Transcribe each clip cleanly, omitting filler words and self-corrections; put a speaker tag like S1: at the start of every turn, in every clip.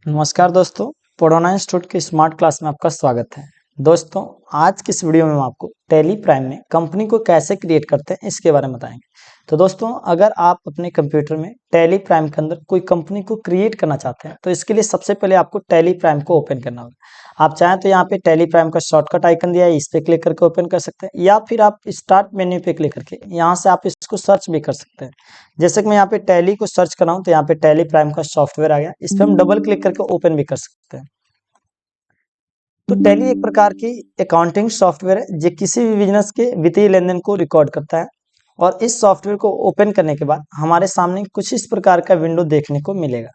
S1: नमस्कार दोस्तों, पढ़ना इंस्टीट्यूट की स्मार्ट क्लास में आपका स्वागत है। दोस्तों, आज की इस वीडियो में हम आपको टैली प्राइम में कंपनी को कैसे क्रिएट करते हैं इसके बारे में बताएंगे। तो दोस्तों, अगर आप अपने कंप्यूटर में टैली प्राइम के अंदर कोई कंपनी को क्रिएट करना चाहते हैं तो इसके लिए सबसे पहले आपको टैली प्राइम को ओपन करना होगा। आप चाहें तो यहाँ पे टैली प्राइम का शॉर्टकट आइकन दिया है, इस पे क्लिक करके ओपन कर सकते हैं, या फिर आप स्टार्ट मेन्यू पे क्लिक करके यहाँ से आप इसको सर्च भी कर सकते हैं। जैसे कि मैं यहाँ पे टैली को सर्च कर रहा हूँ तो यहाँ पे टैली प्राइम का सॉफ्टवेयर आ गया, इस पे हम डबल क्लिक करके ओपन भी कर सकते हैं। तो टैली एक प्रकार की अकाउंटिंग सॉफ्टवेयर है जो किसी भी बिजनेस के वित्तीय लेन देन को रिकॉर्ड करता है। और इस सॉफ्टवेयर को ओपन करने के बाद हमारे सामने कुछ इस प्रकार का विंडो देखने को मिलेगा।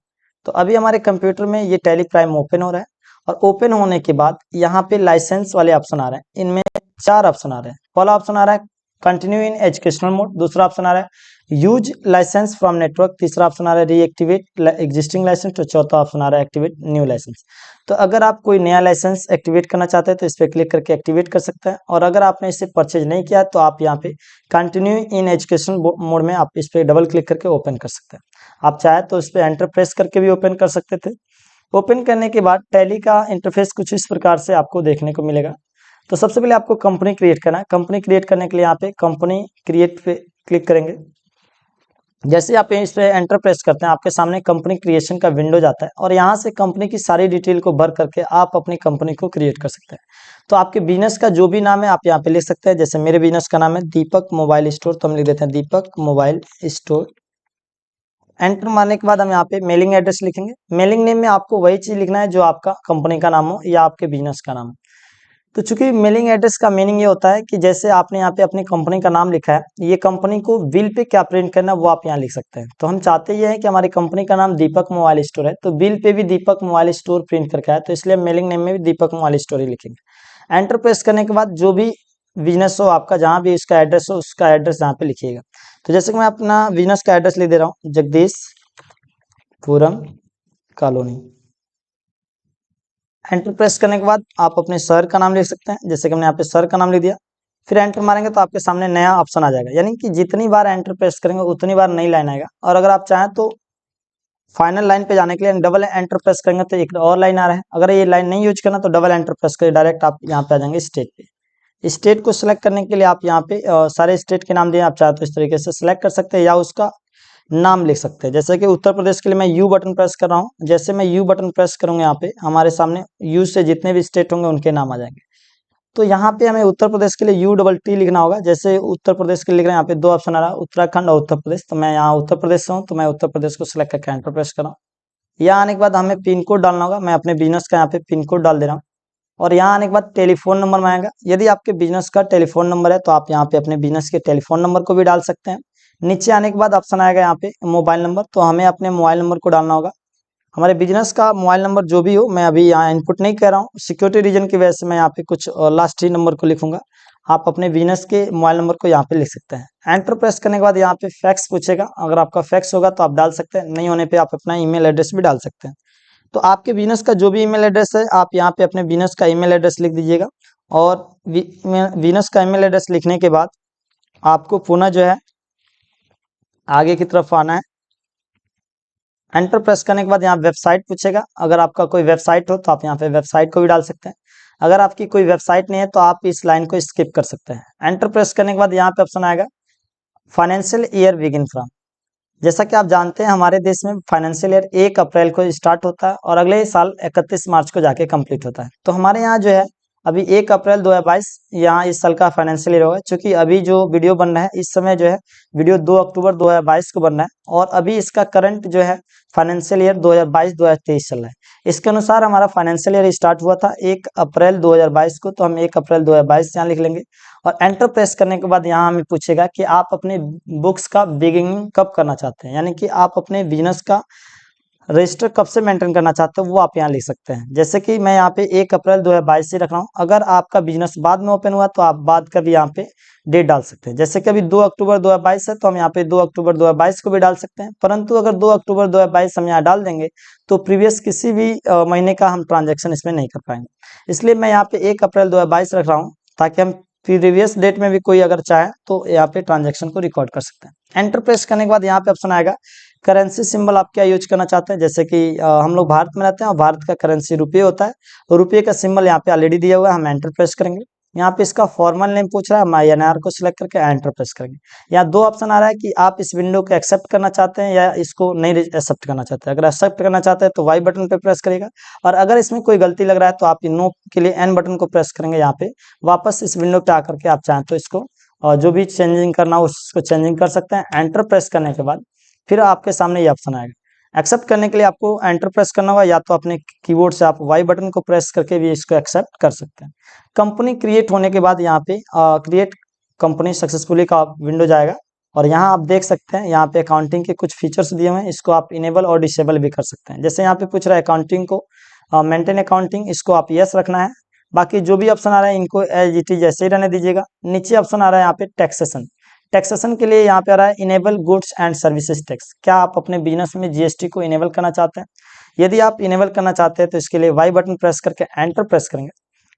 S1: तो अभी हमारे कंप्यूटर में ये टैली प्राइम ओपन हो रहा है, और ओपन होने के बाद यहाँ पे लाइसेंस वाले ऑप्शन आ रहे हैं। इनमें 4 ऑप्शन आ रहे हैं। पहला ऑप्शन आ रहा है कंटिन्यू इन एजुकेशनल मोड, दूसरा ऑप्शन आ रहा है यूज लाइसेंस फ्रॉम नेटवर्क, तीसरा ऑप्शन आ रहा है रीएक्टिवेट एग्जिस्टिंग लाइसेंस, तो चौथा ऑप्शन आ रहा है एक्टिवेट न्यू लाइसेंस। तो अगर आप कोई नया लाइसेंस एक्टिवेट करना चाहते हैं तो इस पर क्लिक करके एक्टिवेट कर सकते हैं, और अगर आपने इसे परचेज नहीं किया तो आप यहाँ पे कंटिन्यू इन एजुकेशन मोड में आप इस पर डबल क्लिक करके ओपन कर सकते हैं। आप चाहे तो इस पर एंटर प्रेस करके भी ओपन कर सकते थे। ओपन करने के बाद टैली का इंटरफेस कुछ इस प्रकार से आपको देखने को मिलेगा। तो सबसे पहले आपको कंपनी क्रिएट करना है। कंपनी क्रिएट करने के लिए यहाँ पे कंपनी क्रिएट पे क्लिक करेंगे। जैसे आप इस पे एंटर प्रेस करते हैं, आपके सामने कंपनी क्रिएशन का विंडो जाता है, और यहाँ से कंपनी की सारी डिटेल को भर करके आप अपनी कंपनी को क्रिएट कर सकते हैं। तो आपके बिजनेस का जो भी नाम है आप यहाँ पे लिख सकते हैं। जैसे मेरे बिजनेस का नाम है दीपक मोबाइल स्टोर, तो हम लिख देते हैं दीपक मोबाइल स्टोर। एंटर मारने के बाद हम यहाँ पे मेलिंग एड्रेस लिखेंगे। मेलिंग नेम में आपको वही चीज लिखना है जो आपका कंपनी का नाम हो या आपके बिजनेस का नाम हो। तो चूंकि मेलिंग एड्रेस का मीनिंग ये होता है कि जैसे आपने यहाँ पे अपनी कंपनी का नाम लिखा है, ये कंपनी को बिल पे क्या प्रिंट करना है वो आप यहाँ लिख सकते हैं। तो हम चाहते ये हैं कि हमारी कंपनी का नाम दीपक मोबाइल स्टोर है, तो बिल पे भी दीपक मोबाइल स्टोर प्रिंट करके आए, तो इसलिए मेलिंग नेम में भी दीपक मोबाइल स्टोर ही लिखेंगे। एंटर प्रेस करने के बाद जो भी बिजनेस हो आपका, जहाँ भी उसका एड्रेस हो उसका एड्रेस यहाँ पे लिखिएगा। तो जैसे कि मैं अपना बिजनेस का एड्रेस लिख दे रहा हूँ, जगदीशपुरम कॉलोनी। एंटर प्रेस करने के बाद आप अपने शहर का नाम लिख सकते हैं। जैसे कि हमने यहाँ पे शहर का नाम लिख दिया, फिर एंटर मारेंगे तो आपके सामने नया ऑप्शन आ जाएगा, यानी कि जितनी बार एंटर प्रेस करेंगे उतनी बार नई लाइन आएगा। और अगर आप चाहें तो फाइनल लाइन पे जाने के लिए डबल एंटर प्रेस करेंगे तो एक और लाइन आ रहा है। अगर ये लाइन नहीं यूज करना तो डबल एंटर प्रेस करिए, डायरेक्ट आप यहाँ पे आ जाएंगे स्टेट पे। स्टेट को सिलेक्ट करने के लिए आप यहाँ पे सारे स्टेट के नाम दिए, आप चाहे तो इस तरीके से सिलेक्ट कर सकते हैं या उसका नाम लिख सकते हैं। जैसे कि उत्तर प्रदेश के लिए मैं यू बटन प्रेस कर रहा हूँ। जैसे मैं यू बटन प्रेस करूंगा, यहाँ पे हमारे सामने यू से जितने भी स्टेट होंगे उनके नाम आ जाएंगे। तो यहाँ पे हमें उत्तर प्रदेश के लिए यू डबल टी लिखना होगा। जैसे उत्तर प्रदेश के लिए लिख रहे हैं, यहाँ पे 2 ऑप्शन आ रहा है, उत्तराखंड और उत्तर प्रदेश। तो मैं यहाँ उत्तर प्रदेश से हूँ तो मैं उत्तर प्रदेश को सिलेक्ट करके एंटर प्रेस कर रहा हूँ। यहाँ आने के बाद हमें पिन कोड डालना होगा। मैं अपने बिजनेस का यहाँ पे पिन कोड डाल दे रहा हूँ। और यहाँ आने के बाद टेलीफोन नंबर मांगेगा। यदि आपके बिजनेस का टेलीफोन नंबर है तो आप यहाँ पे अपने बिजनेस के टेलीफोन नंबर को भी डाल सकते हैं। नीचे आने के बाद ऑप्शन आएगा यहाँ पे मोबाइल नंबर, तो हमें अपने मोबाइल नंबर को डालना होगा। हमारे बिजनेस का मोबाइल नंबर जो भी हो, मैं अभी यहाँ इनपुट नहीं कर रहा हूँ, सिक्योरिटी रीजन की वजह से मैं यहाँ पे कुछ लास्ट 3 नंबर को लिखूंगा। आप अपने बिजनेस के मोबाइल नंबर को यहाँ पे लिख सकते हैं। एंटर प्रेस करने के बाद यहाँ पे फैक्स पूछेगा, अगर आपका फैक्स होगा तो आप डाल सकते हैं, नहीं होने पे आप अपना ईमेल एड्रेस भी डाल सकते हैं। तो आपके बिजनेस का जो भी ईमेल एड्रेस है आप यहाँ पे अपने बिजनेस का ईमेल एड्रेस लिख दीजिएगा। और बिजनेस का ईमेल एड्रेस लिखने के बाद आपको पुनः जो है आगे की तरफ आना है। एंटर प्रेस करने के बाद यहाँ वेबसाइट पूछेगा, अगर आपका कोई वेबसाइट हो तो आप यहाँ पे वेबसाइट को भी डाल सकते हैं। अगर आपकी कोई वेबसाइट नहीं है तो आप इस लाइन को स्किप कर सकते हैं। एंटर प्रेस करने के बाद यहाँ पे ऑप्शन आएगा फाइनेंशियल ईयर बिगिन फ्रॉम। जैसा कि आप जानते हैं हमारे देश में फाइनेंशियल ईयर 1 अप्रैल को स्टार्ट होता है और अगले साल 31 मार्च को जाके कंप्लीट होता है। तो हमारे यहाँ जो है अभी 1 अप्रैल 2022 यहाँ इस साल का फाइनेंशियल ईयर होगा। क्योंकि अभी जो वीडियो बन रहा है इस समय जो है वीडियो 2 अक्टूबर 2022 को बन रहा है, और अभी इसका करंट जो है फाइनेंशियल ईयर 2022-2023 चल रहा है। इसके अनुसार हमारा फाइनेंशियल ईयर स्टार्ट हुआ था 1 अप्रैल 2022 को, तो हम 1 अप्रैल 2022 यहाँ लिख लेंगे। और एंटर प्रेस करने के बाद यहाँ हमें पूछेगा कि आप अपने बुक्स का बिगिनिंग कब करना चाहते हैं, यानी कि आप अपने बिजनेस का रजिस्टर कब से मेंटेन करना चाहते हो वो आप यहाँ लिख सकते हैं। जैसे कि मैं यहाँ पे 1 अप्रैल 2022 से रख रहा हूँ। अगर आपका बिजनेस बाद में ओपन हुआ तो आप बाद का भी यहाँ पे डेट डाल सकते हैं। जैसे कि अभी 2 अक्टूबर 2022 है तो हम यहाँ पे 2 अक्टूबर 2022 को भी डाल सकते हैं। परंतु अगर 2 अक्टूबर 2022 हम यहाँ डाल देंगे तो प्रीवियस किसी भी महीने का हम ट्रांजेक्शन इसमें नहीं कर पाएंगे। इसलिए मैं यहाँ पे 1 अप्रैल 2022 रख रहा हूँ, ताकि हम प्रीवियस डेट में भी कोई अगर चाहे तो यहाँ पे ट्रांजेक्शन को रिकॉर्ड कर सकते हैं। एंटर प्रेस करने के बाद यहाँ पे ऑप्शन आएगा करेंसी सिंबल आप क्या यूज करना चाहते हैं, जैसे कि हम लोग भारत में रहते हैं और भारत का करेंसी रुपये होता है, और रुपये का सिंबल यहाँ पे ऑलरेडी दिया हुआ है, हम एंटर प्रेस करेंगे। यहाँ पे इसका फॉर्मल नेम पूछ रहा है, हम INR को सिलेक्ट करके एंटर प्रेस करेंगे। यहाँ दो ऑप्शन आ रहा है कि आप इस विंडो को एक्सेप्ट करना चाहते हैं या इसको नहीं एक्सेप्ट करना चाहते हैं। अगर एक्सेप्ट करना चाहते हैं तो वाई बटन पे प्रेस करेगा, और अगर इसमें कोई गलती लग रहा है तो आप नो के लिए एन बटन को प्रेस करेंगे। यहाँ पे वापस इस विंडो पे आकर के आप चाहें तो इसको जो भी चेंजिंग करना हो उसको चेंजिंग कर सकते हैं। एंटर प्रेस करने के बाद फिर आपके सामने ये ऑप्शन आएगा। एक्सेप्ट करने के लिए आपको एंटर प्रेस करना होगा, या तो अपने कीबोर्ड से आप वाई बटन को प्रेस करके भी इसको एक्सेप्ट कर सकते हैं। कंपनी क्रिएट होने के बाद यहाँ पे क्रिएट कंपनी सक्सेसफुली का विंडो जाएगा, और यहाँ आप देख सकते हैं यहाँ पे अकाउंटिंग के कुछ फीचर्स दिए हुए हैं, इसको आप इनेबल और डिसेबल भी कर सकते हैं। जैसे यहाँ पे पूछ रहा है अकाउंटिंग को मेंटेन अकाउंटिंग, इसको आप यस रखना है। बाकी जो भी ऑप्शन आ रहा है इनको एज इट इज जैसे ही रहने दीजिएगा। नीचे ऑप्शन आ रहा है यहाँ पे टैक्सेशन, टैक्सेशन के लिए यहाँ पे आ रहा है enable goods and services tax. क्या आप अपने बिजनेस में GST को इनेबल करना चाहते हैं? यदि आप इनेबल करना चाहते हैं तो इसके लिए वाई बटन प्रेस करके एंटर प्रेस करेंगे।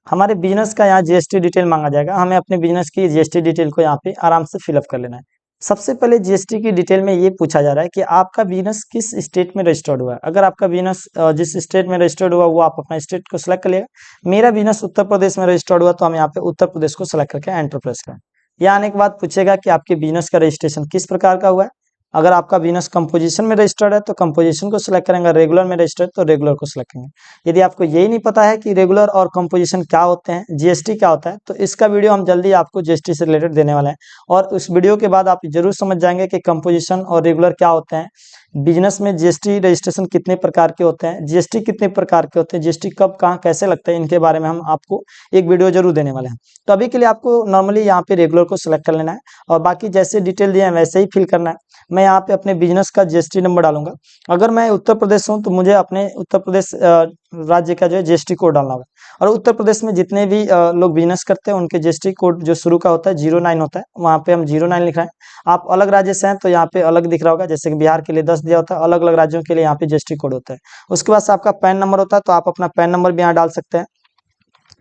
S1: हमारे बिजनेस का यहाँ GST डिटेल मांगा जाएगा, हमें अपने बिजनेस की GST डिटेल को यहाँ पे आराम से फिलअप कर लेना है। सबसे पहले GST की डिटेल में ये पूछा जा रहा है कि आपका बिजनेस किस स्टेट में रजिस्टर्ड हुआ है। अगर आपका बिजनेस जिस स्टेट में रजिस्टर्ड हुआ वो आप अपना स्टेट को सिलेक्ट कर लिएगा। मेरा बिजनेस उत्तर प्रदेश में रजिस्टर्ड हुआ तो हम यहाँ पे उत्तर प्रदेश को सिलेक्ट करके एंटर प्रेस करें। यहाँ आने के बाद पूछेगा कि आपके बिजनेस का रजिस्ट्रेशन किस प्रकार का हुआ है। अगर आपका बिजनेस कंपोजिशन में रजिस्टर्ड है तो कंपोजिशन को सिलेक्ट करेंगे, रेगुलर में रजिस्टर्ड तो रेगुलर को सिलेक्ट करेंगे। यदि आपको यही नहीं पता है कि रेगुलर और कंपोजिशन क्या होते हैं, GST क्या होता है, तो इसका वीडियो हम जल्दी आपको GST से रिलेटेड देने वाले हैं, और उस वीडियो के बाद आप जरूर समझ जाएंगे कि कंपोजिशन और रेगुलर क्या होते हैं, बिजनेस में GST रजिस्ट्रेशन कितने प्रकार के होते हैं, GST कितने प्रकार के होते हैं, GST कब कहाँ कैसे लगता है, इनके बारे में हम आपको एक वीडियो जरूर देने वाले हैं। तो अभी के लिए आपको नॉर्मली यहाँ पे रेगुलर को सिलेक्ट कर लेना है, और बाकी जैसे डिटेल दिए हैं वैसे ही फिल करना है। मैं यहाँ पे अपने बिजनेस का GST नंबर डालूंगा। अगर मैं उत्तर प्रदेश हूँ तो मुझे अपने उत्तर प्रदेश राज्य का जो है GST कोड डालना होगा, और उत्तर प्रदेश में जितने भी लोग बिजनेस करते हैं उनके GST कोड जो शुरू का होता है 09 होता है, वहाँ पे हम 09 लिख रहे हैं। आप अलग राज्य से हैं तो यहाँ पे अलग दिख रहा होगा, जैसे कि बिहार के लिए 10 दिया होता है, अलग अलग राज्यों के लिए यहाँ पे GST कोड होता है। उसके बाद से आपका पैन नंबर होता है, तो आप अपना पैन नंबर भी यहाँ डाल सकते हैं,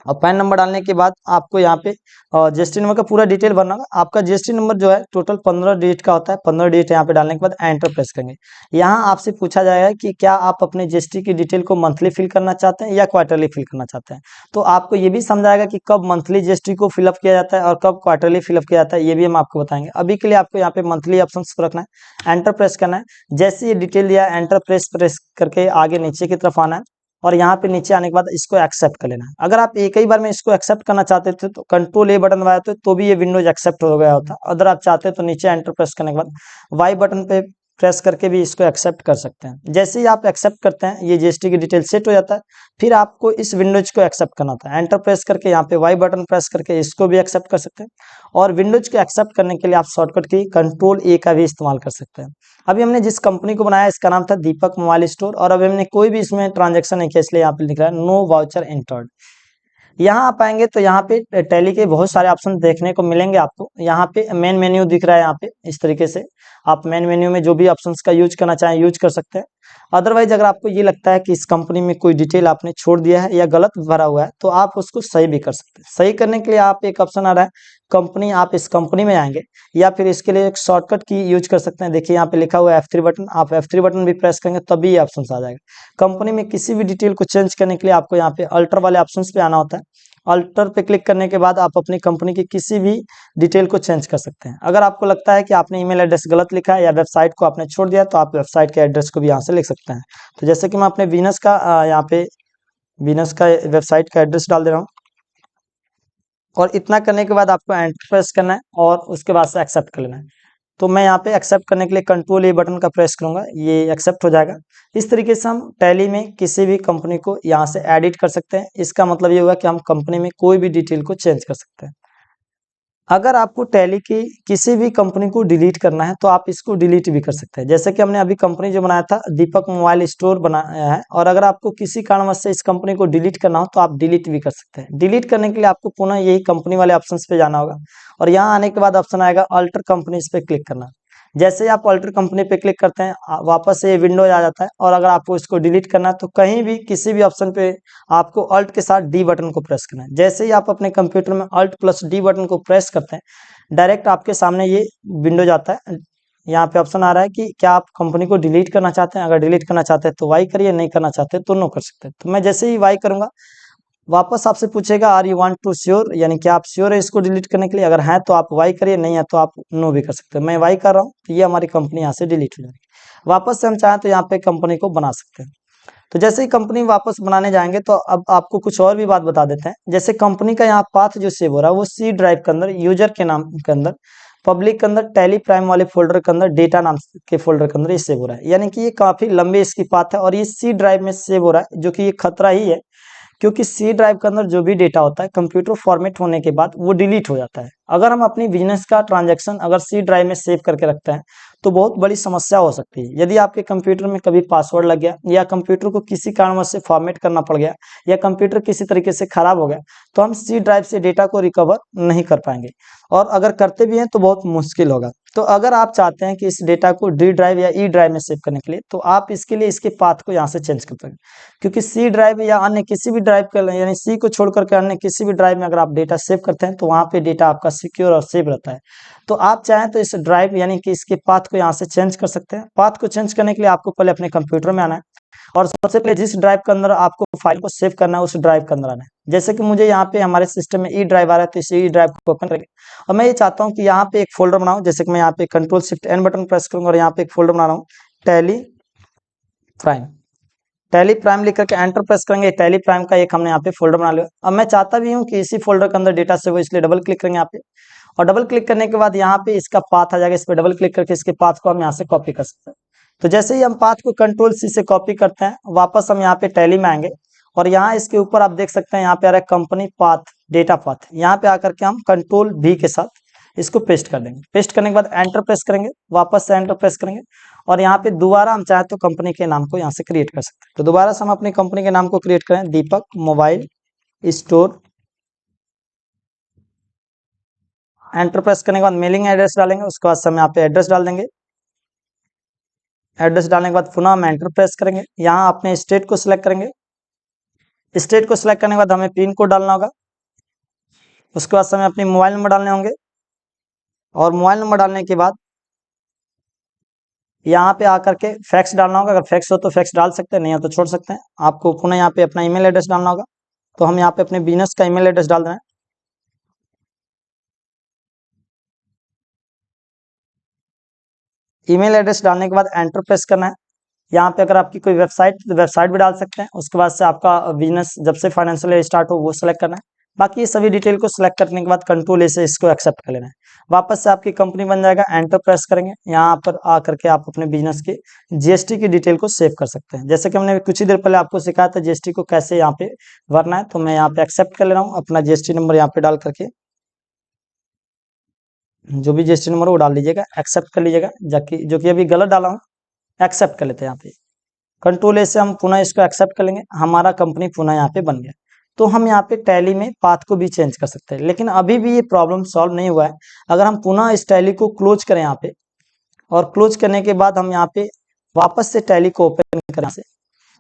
S1: और पैन नंबर डालने के बाद आपको यहाँ पे GST नंबर का पूरा डिटेल भरना होगा। आपका GST नंबर जो है टोटल 15 डिजिट का होता है, 15 डिजिट यहाँ पे डालने के बाद एंटर प्रेस करेंगे। यहाँ आपसे पूछा जाएगा कि क्या आप अपने GST की डिटेल को मंथली फिल करना चाहते हैं या क्वार्टरली फिल करना चाहते हैं। तो आपको ये भी समझाएगा कि कब मंथली GST को फिलअप किया जाता है और कब क्वार्टरली फिलअप किया जाता है, ये भी हम आपको बताएंगे। अभी के लिए आपको यहाँ पे मंथली ऑप्शन पर रखना है, एंटर प्रेस करना है। जैसे ये डिटेल दिया एंटर प्रेस करके आगे नीचे की तरफ आना है, और यहाँ पे नीचे आने के बाद इसको एक्सेप्ट कर लेना है। अगर आप एक ही बार में इसको एक्सेप्ट करना चाहते थे तो कंट्रोल A बटन दबाए तो भी ये विंडोज एक्सेप्ट हो गया होता। अगर आप चाहते तो नीचे एंटर प्रेस करने के बाद वाई बटन पे प्रेस करके भी इसको एक्सेप्ट कर सकते हैं। जैसे ही आप एक्सेप्ट करते हैं ये GST की डिटेल सेट हो जाता है, फिर आपको इस विंडोज को एक्सेप्ट करना होता है। एंटर प्रेस करके यहाँ पे वाई बटन प्रेस करके इसको भी एक्सेप्ट कर सकते हैं, और विंडोज को एक्सेप्ट करने के लिए आप शॉर्टकट की कंट्रोल A का भी इस्तेमाल कर सकते हैं। अभी हमने जिस कंपनी को बनाया इसका नाम था दीपक मोबाइल स्टोर, और अभी हमने कोई भी इसमें ट्रांजेक्शन नहीं किया, इसलिए यहाँ पे लिख रहा है नो वाउचर एंटर्ड। यहाँ आप आएंगे तो यहाँ पे टैली के बहुत सारे ऑप्शन देखने को मिलेंगे आपको। यहाँ पे मेन मेन्यू दिख रहा है, यहाँ पे इस तरीके से आप मेन मेन्यू में जो भी ऑप्शंस का यूज करना चाहें यूज कर सकते हैं। अदरवाइज अगर आपको ये लगता है कि इस कंपनी में कोई डिटेल आपने छोड़ दिया है या गलत भरा हुआ है तो आप उसको सही भी कर सकते हैं। सही करने के लिए आप एक ऑप्शन आ रहा है कंपनी, आप इस कंपनी में आएंगे, या फिर इसके लिए एक शॉर्टकट की यूज कर सकते हैं। देखिए यहाँ पे लिखा हुआ है F3 बटन, आप F3 बटन भी प्रेस करेंगे तभी ये ऑप्शन आ जाएगा। कंपनी में किसी भी डिटेल को चेंज करने के लिए आपको यहाँ पे अल्टर वाले ऑप्शन पे आना होता है। अल्टर पे क्लिक करने के बाद आप अपनी कंपनी की किसी भी डिटेल को चेंज कर सकते हैं। अगर आपको लगता है कि आपने ईमेल एड्रेस गलत लिखा है या वेबसाइट को आपने छोड़ दिया तो आप वेबसाइट के एड्रेस को भी यहाँ से लिख सकते हैं। तो जैसे कि मैं अपने बिजनेस का यहाँ पे बिजनेस का वेबसाइट का एड्रेस डाल दे रहा हूँ, और इतना करने के बाद आपको एंटर प्रेस करना है और उसके बाद से एक्सेप्ट कर लेना है। तो मैं यहाँ पे एक्सेप्ट करने के लिए कंट्रोल A बटन का प्रेस करूंगा, ये एक्सेप्ट हो जाएगा। इस तरीके से हम टैली में किसी भी कंपनी को यहाँ से एडिट कर सकते हैं। इसका मतलब ये हुआ कि हम कंपनी में कोई भी डिटेल को चेंज कर सकते हैं। अगर आपको टैली की किसी भी कंपनी को डिलीट करना है तो आप इसको डिलीट भी कर सकते हैं। जैसे कि हमने अभी कंपनी जो बनाया था दीपक मोबाइल स्टोर बनाया है, और अगर आपको किसी कारणवश से इस कंपनी को डिलीट करना हो तो आप डिलीट भी कर सकते हैं। डिलीट करने के लिए आपको पुनः यही कंपनी वाले ऑप्शन पे जाना होगा, और यहाँ आने के बाद ऑप्शन आएगा अल्टर कंपनीज पे क्लिक करना। जैसे ही आप अल्टर कंपनी पे क्लिक करते हैं वापस से ये विंडो आ जाता है, और अगर आपको इसको डिलीट करना है तो कहीं भी किसी भी ऑप्शन पे आपको अल्ट के साथ D बटन को प्रेस करना है। जैसे ही आप अपने कंप्यूटर में अल्ट प्लस D बटन को प्रेस करते हैं डायरेक्ट आपके सामने ये विंडो जाता है यहाँ पे ऑप्शन आ रहा है कि क्या आप कंपनी को डिलीट करना चाहते हैं। अगर डिलीट करना चाहते हैं तो वाई करिए, नहीं करना चाहते तो नो कर सकते हैं। तो मैं जैसे ही वाई करूंगा, वापस आपसे पूछेगा are you want to sure, यानी कि आप श्योर है इसको डिलीट करने के लिए। अगर है तो आप वाई करिए, नहीं है तो आप नो भी कर सकते हैं। मैं वाई कर रहा हूँ तो ये हमारी कंपनी यहाँ से डिलीट हो जाएगी। वापस से हम चाहें तो यहाँ पे कंपनी को बना सकते हैं। तो जैसे ही कंपनी वापस बनाने जाएंगे तो अब आपको कुछ और भी बात बता देते हैं। जैसे कंपनी का यहाँ पाथ जो सेव हो रहा है वो सी ड्राइव के अंदर, यूजर के नाम के अंदर, पब्लिक के अंदर, टेली प्राइम वाले फोल्डर के अंदर, डेटा नाम के फोल्डर के अंदर ये सेव हो रहा है। यानी कि ये काफी लंबे इसकी पाथ है और ये सी ड्राइव में सेव हो रहा है, जो कि ये खतरा ही है, क्योंकि सी ड्राइव के अंदर जो भी डेटा होता है कंप्यूटर फॉर्मेट होने के बाद वो डिलीट हो जाता है। अगर हम अपनी बिजनेस का ट्रांजैक्शन अगर सी ड्राइव में सेव करके रखते हैं तो बहुत बड़ी समस्या हो सकती है। यदि आपके कंप्यूटर में कभी पासवर्ड लग गया या कंप्यूटर को किसी कारणवश से फॉर्मेट करना पड़ गया या कंप्यूटर किसी तरीके से खराब हो गया तो हम सी ड्राइव से डेटा को रिकवर नहीं कर पाएंगे, और अगर करते भी हैं तो बहुत मुश्किल होगा। तो अगर आप चाहते हैं कि इस डेटा को डी ड्राइव या ई ड्राइव में सेव करने के लिए, तो आप इसके लिए इसके पाथ को यहाँ से चेंज कर सकते हैं। क्योंकि सी ड्राइव या अन्य किसी भी ड्राइव के, यानी सी को छोड़ करके अन्य किसी भी ड्राइव में अगर आप डेटा सेव करते हैं तो वहाँ पे डेटा आपका सिक्योर और सेव रहता है। तो आप चाहें तो इस ड्राइव यानी कि इसके पाथ को यहाँ से चेंज कर सकते हैं। पाथ को चेंज करने के लिए आपको पहले अपने कंप्यूटर में आना है और सबसे पहले जिस ड्राइव के अंदर आपको फाइल को सेव करना है उस ड्राइव के अंदर आना है। जैसे कि मुझे यहाँ पे हमारे सिस्टम में ई ड्राइव आ रहा है तो इस ई ड्राइव को ओपन करेंगे और मैं ये चाहता हूँ कि यहाँ पे एक फोल्डर बनाऊं। जैसे कि मैं यहाँ पे control shift N button press करूंगा और यहाँ पे एक फोल्डर बना रहा हूँ, टैली प्राइम। टैली प्राइम लिख करके एंटर प्रेस करेंगे, टैली प्राइम का एक हमने यहाँ पे फोल्डर बना लिया। अब मैं चाहता भी हूँ कि इसी फोल्डर के अंदर डेटा सेव हो, इसलिए डबल क्लिक करेंगे यहाँ पे और डबल क्लिक करने के बाद यहाँ पे इसका पाथ आ जाएगा। इस पर डबल क्लिक करके इसके पाथ को हम यहाँ से कॉपी कर सकते हैं। तो जैसे ही हम पाथ को कंट्रोल सी से कॉपी करते हैं, वापस हम यहाँ पे टैली में आएंगे और यहाँ इसके ऊपर आप देख सकते हैं यहाँ पे आ रहा है कंपनी पाथ, डेटा पाथ। यहाँ पे आकर के हम कंट्रोल भी के साथ इसको पेस्ट कर देंगे। पेस्ट करने के बाद एंटर प्रेस करेंगे, वापस से एंटर प्रेस करेंगे और यहाँ पे दोबारा हम चाहे तो कंपनी के नाम को यहाँ से क्रिएट कर सकते हैं। तो दोबारा से हम अपनी कंपनी के नाम को क्रिएट करें, दीपक मोबाइल स्टोर। एंटर प्रेस करने के बाद मेलिंग एड्रेस डालेंगे, उसके बाद हम यहाँ पे एड्रेस डाल देंगे। एड्रेस डालने के बाद पुनः हम एंटर प्रेस करेंगे, यहाँ अपने स्टेट को सिलेक्ट करेंगे। स्टेट को सिलेक्ट करने के बाद हमें पिन कोड डालना होगा, उसके बाद हमें अपनी मोबाइल नंबर डालने होंगे और मोबाइल नंबर डालने के बाद यहाँ पे आकर के फैक्स डालना होगा। अगर फैक्स हो तो फैक्स डाल सकते हैं, नहीं हो तो छोड़ सकते हैं। आपको पुनः यहाँ पे अपना ईमेल एड्रेस डालना होगा, तो हम यहाँ पे अपने बिजनेस का ईमेल एड्रेस डाल देना है। ईमेल एड्रेस डालने के बाद एंटर प्रेस करना है। यहाँ पे अगर आपकी कोई वेबसाइट भी डाल सकते हैं। उसके बाद से आपका बिजनेस जब से फाइनेंशियल ईयर स्टार्ट हो वो सिलेक्ट करना है। बाकी ये सभी डिटेल को सिलेक्ट करने के बाद कंट्रोल ए से इसको एक्सेप्ट कर लेना है। वापस से आपकी कंपनी बन जाएगा। एंटर प्रेस करेंगे, यहाँ पर आकर के आप अपने बिजनेस के जीएसटी की डिटेल को सेव कर सकते हैं। जैसे कि हमने कुछ ही देर पहले आपको सिखाया था जीएसटी को कैसे यहाँ पे भरना है, तो मैं यहाँ पे एक्सेप्ट कर ले रहा हूँ अपना जीएसटी नंबर यहाँ पे डाल करके। जो भी जीएसटी नंबर वो डाल दीजिएगा, एक्सेप्ट कर लीजिएगा, जो कि अभी गलत डाला हूँ। एक्सेप्ट कर लेते हैं यहाँ पे, कंट्रोल ए से हम पुनः इसको एक्सेप्ट कर लेंगे। हमारा कंपनी पुनः यहाँ पे बन गया। तो हम यहाँ पे टैली में पाथ को भी चेंज कर सकते हैं, लेकिन अभी भी ये प्रॉब्लम सॉल्व नहीं हुआ है। अगर हम पुनः इस टैली को क्लोज करें यहाँ पे और क्लोज करने के बाद हम यहाँ पे वापस से टैली को ओपन करें से,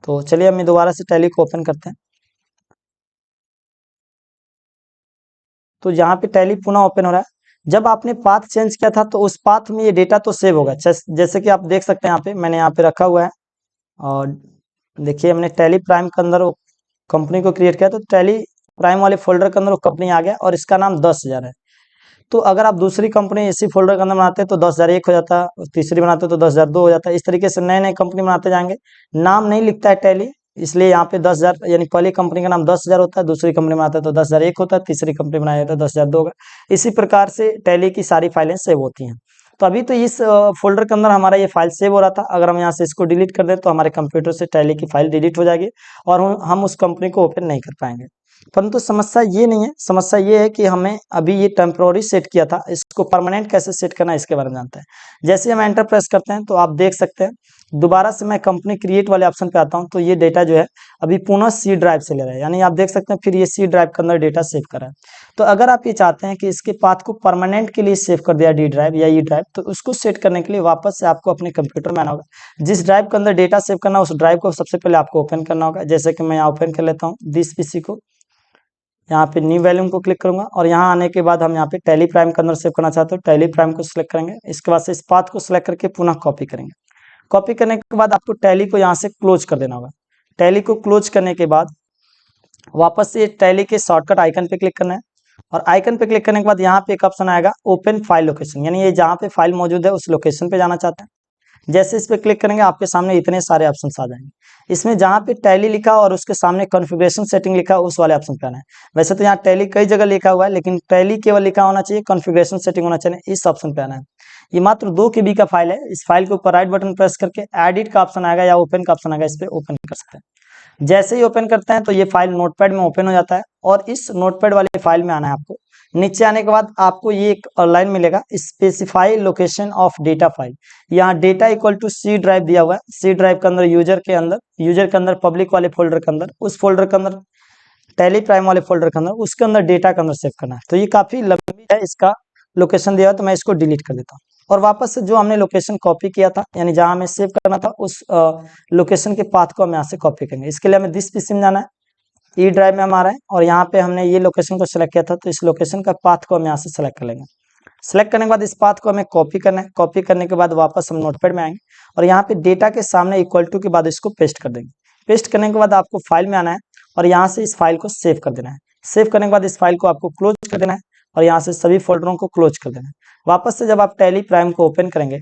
S1: तो चलिए हम दोबारा से टैली को ओपन करते हैं। तो यहाँ पे टैली पुनः ओपन हो रहा है। जब आपने पाथ चेंज किया था तो उस पाथ में ये डेटा तो सेव होगा, जैसे कि आप देख सकते हैं यहाँ पे मैंने यहाँ पे रखा हुआ है। और देखिए हमने टैली प्राइम के अंदर कंपनी को क्रिएट किया तो टैली प्राइम वाले फोल्डर के अंदर वो कंपनी आ गया और इसका नाम 10,000 है। तो अगर आप दूसरी कंपनी इसी फोल्डर के अंदर बनाते हैं तो 10,001 हो जाता है, तीसरी बनाते तो 10,002 हो जाता है। इस तरीके से नए नए कंपनी बनाते जाएंगे। नाम नहीं लिखता है टैली, इसलिए यहाँ पे 10,000 यानी पहली कंपनी का नाम 10,000 होता है, दूसरी कंपनी बनाते हैं तो 10,001 होता है, तीसरी कंपनी बनाया जाता है 10,002 होगा। इसी प्रकार से टैली की सारी फाइलें सेव होती हैं। तो अभी तो इस फोल्डर के अंदर हमारा ये फाइल सेव हो रहा था। अगर हम यहाँ से इसको डिलीट कर दें तो हमारे कंप्यूटर से टैली की फाइल डिलीट हो जाएगी और हम उस कंपनी को ओपन नहीं कर पाएंगे। परंतु समस्या ये नहीं है, समस्या ये है कि हमें अभी ये टेम्प्रोरी सेट किया था, इसको परमानेंट कैसे सेट करना है इसके बारे में जानते हैं। जैसे हम एंटर प्रेस करते हैं तो आप देख सकते हैं दोबारा से मैं कंपनी क्रिएट वाले ऑप्शन पे आता हूं तो ये डेटा जो है अभी पुनः सी ड्राइव से ले रहा है, यानी आप देख सकते हैं फिर ये सी ड्राइव के अंदर डेटा सेव कर रहा है। तो अगर आप ये चाहते हैं कि इसके पाथ को परमानेंट के लिए सेव कर दिया डी ड्राइव या ई ड्राइव, तो उसको सेट करने के लिए वापस से आपको अपने कंप्यूटर में आना होगा। जिस ड्राइव के अंदर डेटा सेव करना उस ड्राइव को सबसे पहले आपको ओपन करना होगा। जैसे कि मैं यहाँ ओपन कर लेता हूँ दिस पीसी को। यहाँ पे न्यू वैल्यूम को क्लिक करूंगा और यहाँ आने के बाद हम यहाँ पे टैली प्राइम के अंदर सेव करना चाहते हो, टैली प्राइम को सिलेक्ट करेंगे। इसके बाद से इस पाथ को सिलेक्ट करके पुनः कॉपी करेंगे। कॉपी करने के बाद आपको टैली को यहाँ से क्लोज कर देना होगा। टैली को क्लोज करने के बाद वापस से टैली के शॉर्टकट आइकन पे क्लिक करना है और आइकन पे क्लिक करने के बाद यहाँ पे एक ऑप्शन आएगा ओपन फाइल लोकेशन, यानी ये जहाँ पे फाइल मौजूद है उस लोकेशन पे जाना चाहते हैं। जैसे इस पे क्लिक करेंगे आपके सामने इतने सारे ऑप्शन आ जाएंगे। इसमें जहाँ पे टैली लिखा और उसके सामने कॉन्फ़िगरेशन सेटिंग लिखा उस वाले ऑप्शन पे आना है। वैसे तो यहाँ टैली कई जगह लिखा हुआ है, लेकिन टैली केवल लिखा होना चाहिए, कॉन्फ़िगरेशन सेटिंग होना चाहिए, इस ऑप्शन पे आना है। ये मात्र 2 KB का फाइल है। इस फाइल के ऊपर राइट बटन प्रेस करके एडिट का ऑप्शन आएगा या ओपन का ऑप्शन आएगा, इस पे ओपन कर सकते हैं। जैसे ही ओपन करते हैं तो ये फाइल नोटपैड में ओपन हो जाता है और इस नोटपैड वाले फाइल में आना है आपको। नीचे आने के बाद आपको ये एक लाइन मिलेगा, specify location of data file. यहाँ data equal to C drive दिया हुआ है। सी ड्राइव के अंदर यूजर के अंदर पब्लिक वाले फोल्डर के अंदर, उस फोल्डर के अंदर टैली प्राइम वाले फोल्डर के अंदर, उसके अंदर डेटा के अंदर सेव करना है। तो ये काफी लंबी है, इसका लोकेशन दिया हुआ, तो मैं इसको डिलीट कर देता हूँ और वापस से जो हमने लोकेशन कॉपी किया था, यानी जहां हमें सेव करना था, उस लोकेशन के पाथ को हम यहाँ से कॉपी करेंगे। इसके लिए हमें दिस पीसी में जाना है, ई ड्राइव में हम आ रहे हैं और यहाँ पे हमने ये लोकेशन को सिलेक्ट किया था, तो इस लोकेशन का पाथ को हम यहाँ से सिलेक्ट कर लेंगे। सिलेक्ट करने के बाद इस पाथ को हमें कॉपी करना है। कॉपी करने के बाद वापस हम नोटपैड में आएंगे और यहाँ पे डेटा के सामने इक्वल टू के बाद इसको पेस्ट कर देंगे। पेस्ट करने के बाद आपको फाइल में आना है और यहाँ से इस फाइल को सेव कर देना है। सेव करने के बाद इस फाइल को आपको क्लोज कर देना है और यहाँ से सभी फोल्डरों को क्लोज कर देना है। वापस से जब आप टैली प्राइम को ओपन करेंगे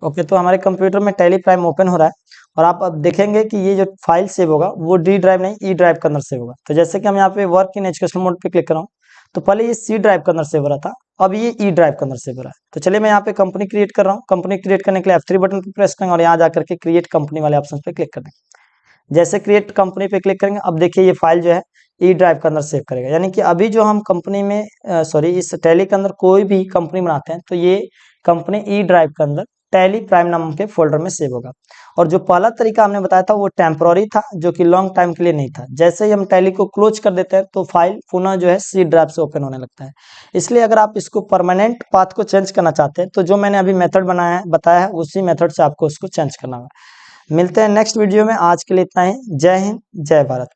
S1: ओके, तो हमारे कंप्यूटर में टैली प्राइम ओपन हो रहा है और आप अब देखेंगे कि ये जो फाइल सेव होगा वो डी ड्राइव नहीं ई ड्राइव के अंदर सेव होगा। तो जैसे कि हम यहाँ पे वर्क इन एजुकेशन मोड पे क्लिक कर रहा हूँ, तो पहले ये सी ड्राइव के अंदर सेव हो रहा था, अब ये ई ड्राइव के अंदर सेव हो रहा है। तो चलिए मैं यहाँ पे कंपनी क्रिएट कर रहा हूँ। कंपनी क्रिएट करने के लिए F3 बटन पे प्रेस करेंगे और यहाँ जाकर के क्रिएट कंपनी वाले ऑप्शन पे क्लिक कर देंगे। जैसे क्रिएट कंपनी पे क्लिक करेंगे, अब देखिए ये फाइल जो है ई ड्राइव के अंदर सेव करेगा। यानी कि अभी जो हम कंपनी में सॉरी इस टैली के अंदर कोई भी कंपनी बनाते हैं तो ये कंपनी ई ड्राइव के अंदर टैली प्राइम नाम के फोल्डर में सेव होगा। और जो पहला तरीका हमने बताया था वो टेम्पोररी था, जो कि लॉन्ग टाइम के लिए नहीं था। जैसे ही हम टैली को क्लोज कर देते हैं तो फाइल पुनः जो है सी ड्राइव से ओपन होने लगता है। इसलिए अगर आप इसको परमानेंट पाथ को चेंज करना चाहते हैं तो जो मैंने अभी मेथड बताया है उसी मेथड से आपको उसको चेंज करना होगा। मिलते हैं नेक्स्ट वीडियो में। आज के लिए इतना ही। जय हिंद, जय भारत।